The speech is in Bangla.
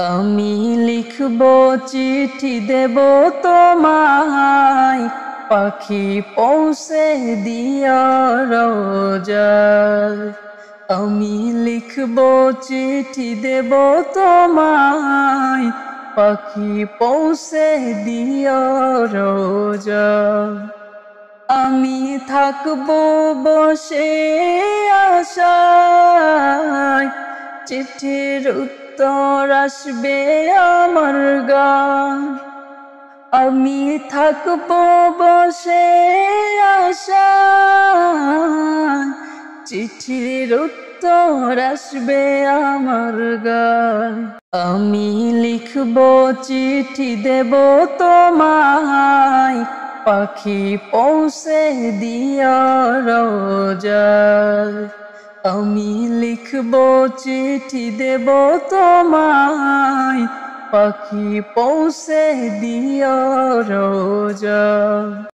আমি লিখব চিঠি দেব তোমায়, পাখি পৌঁছে দিও রোজায়। আমি লিখব চিঠি দেব তোমায়, পাখি পৌঁছে দিও রোজায়। আমি থাকবো বসে আশায়, চিঠির উত্তর আসবে আমার গান। আমি থাকবো বসে আশায়, চিঠির উত্তর আসবে আমার গান। আমি লিখবো চিঠি দেব তোমায়, পাখি পৌঁছে দিও রোজায়। আমি লিখবো চিঠি দেব তোমায়, পাখি পৌঁছে দিও রোজায়।